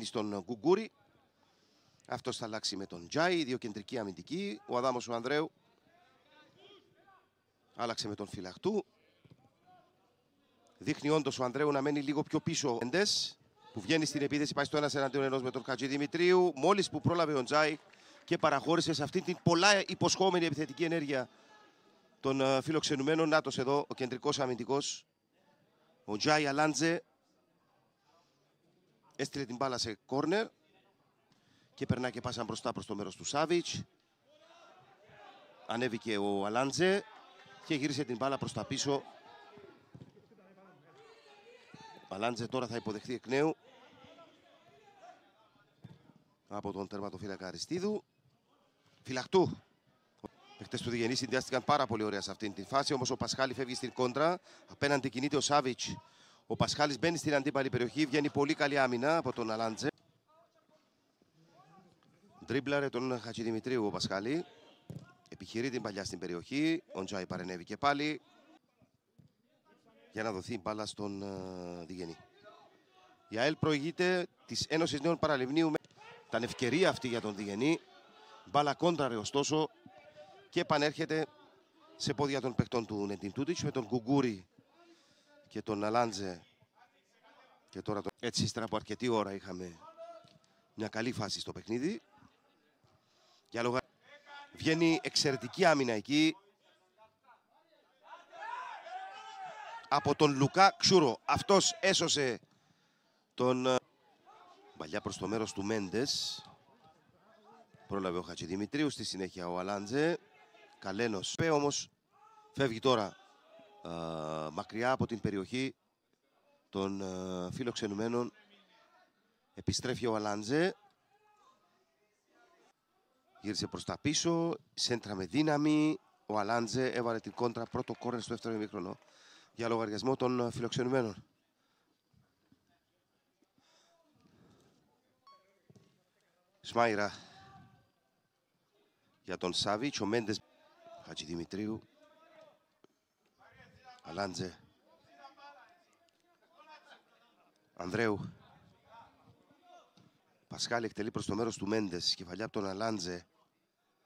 Στον Γκουγκούρη. Αυτός θα αλλάξει με τον Τζάι, δύο κεντρικοί αμυντικοί. Ο Αδάμος ο Ανδρέου άλλαξε με τον Φυλαχτού. Δείχνει όντως ο Ανδρέου να μένει λίγο πιο πίσω. Που βγαίνει στην επίθεση, πάει στο 1-1 με τον Χατζηδημητρίου. Μόλις που πρόλαβε ο Τζάι και παραχώρησε σε αυτή την πολλά υποσχόμενη επιθετική ενέργεια των φιλοξενουμένων. Νάτος εδώ ο κεντρικός αμυντικός, ο Τζάι Αλάντζε. Έστειλε την μπάλα σε κόρνερ και περνά και πάσα μπροστά προς το μέρος του Σάβιτς. Ανέβηκε ο Αλάντζε και γύρισε την μπάλα προς τα πίσω. Ο Αλάντζε τώρα θα υποδεχθεί εκ νέου από τον τερματοφύλακα Αριστίδου. Φυλαχτού. Οι παίκτες του Διγενή συνδυάστηκαν πάρα πολύ ωραία σε αυτήν την φάση, όμως ο Πασχάλη φεύγει στην κόντρα. Απέναντι κινείται ο Σάβιτς. Ο Πασχάλης μπαίνει στην αντίπαλη περιοχή, βγαίνει πολύ καλή άμυνα από τον Αλάντζε. Ντρίμπλαρε τον Χατζηδημητρίου ο Πασχάλη. Επιχειρεί την παλιά στην περιοχή. Ο Τζάι παρενέβη και πάλι για να δοθεί μπάλα στον Διγενή. Η ΑΕΛ προηγείται της Ένωσης Νέων Παραλιμνίου. Ήταν ευκαιρία αυτή για τον Διγενή. Μπάλα κόντραρε ωστόσο και επανέρχεται σε πόδια των παιχτών του Νεντίν Τούτιτς με τον Γκουγκούρη και τον Αλάντζε. Και τώρα έτσι ύστερα από αρκετή ώρα είχαμε μια καλή φάση στο παιχνίδι. Για λόγω βγαίνει εξαιρετική άμυνα εκεί από τον Λουκά Ξούρο. Αυτός έσωσε τον παλιά προς το μέρος του Μέντες. Πρόλαβε ο Χατζηδημητρίου, στη συνέχεια ο Αλάντζε. Καλένος όμως φεύγει τώρα μακριά από την περιοχή των φιλοξενουμένων. Επιστρέφει ο Αλάντζε. Γύρισε προς τα πίσω, σέντρα με δύναμη. Ο Αλάντζε έβαλε την κόντρα, πρώτο κόρνερ στο δεύτερο ημίχρονο για λογαριασμό των φιλοξενουμένων. Σμάιρα για τον Σάβιτς, ο Μέντες, Χατζηδημητρίου, Αλάντζε, Ανδρέου. Πασχάλη εκτελεί προς το μέρος του Μέντες, κεφαλιά από τον Αλάντζε.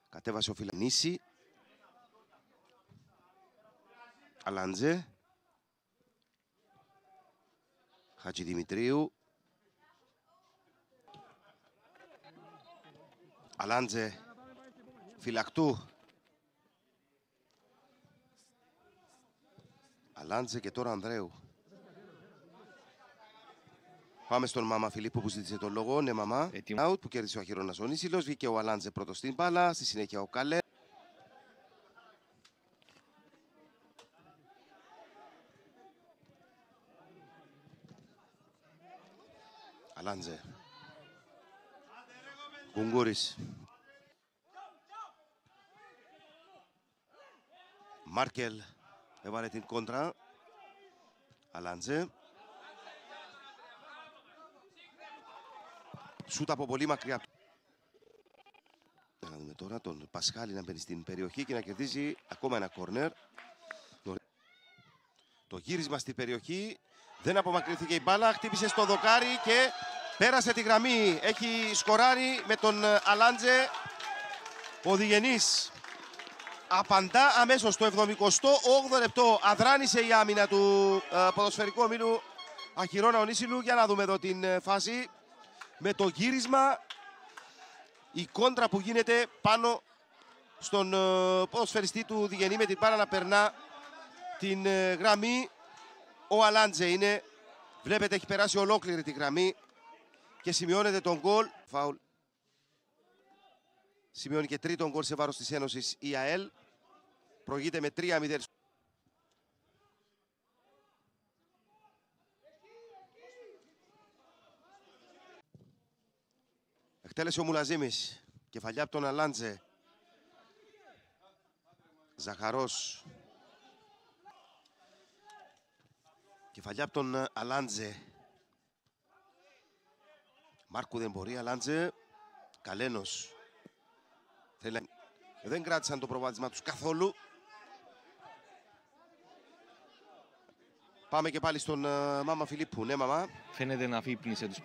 Κατέβασε ο Φιλανίση. Αλάντζε. Χατζηδημητρίου. Αλάντζε. Φυλαχτού. Αλάντζε και τώρα Ανδρέου. Πάμε στον Μάμα Φιλίππου που ζήτησε τον λόγο. Ναι, Μαμά. Out που κέρδισε ο Αχυρώνας ο Νίσιλος. Βγήκε ο Αλάντζε πρώτος στην μπάλα. Στη συνέχεια ο Καλέ. Αλάντζε. Γκουγκούρης. Μάρκελ έβαλε την κόντρα. Αλάντζε. Σούτ από πολύ μακριά. Να δούμε τώρα τον Πασχάλη να μπαίνει στην περιοχή και να κερδίζει ακόμα ένα κόρνερ. Το γύρισμα στην περιοχή. Δεν απομακρυνθήκε η μπάλα. Χτύπησε στο δοκάρι και πέρασε τη γραμμή. Έχει σκοράρει με τον Αλάντζε. Ο Διγενής απαντά αμέσως στο 78ο λεπτό. Αδράνησε η άμυνα του ποδοσφαιρικού ομίλου Αχυρώνα Ονίσιλου. Για να δούμε εδώ την φάση. Με το γύρισμα, η κόντρα που γίνεται πάνω στον ποδοσφαιριστή του Διγενή με την μπάλα να περνά την γραμμή. Ο Αλάντζε είναι, βλέπετε έχει περάσει ολόκληρη τη γραμμή και σημειώνεται τον γκολ. Φάουλ. Σημειώνει και τρίτον γκολ σε βάρος της Ένωσης η ΑΕΛ. Προηγείται με 3-0. Εκτέλεσε ο Μουλαζίμης. Κεφαλιά από τον Αλάντζε. Ζαχαρός. Κεφαλιά από τον Αλάντζε. Μάρκου δεν μπορεί. Αλάντζε. Καλένος. Δεν κράτησαν το προβάδισμα τους καθόλου. Πάμε και πάλι στον Μάμα Φιλίππου. Ναι, Μαμά. Φαίνεται να αφύπνισε τους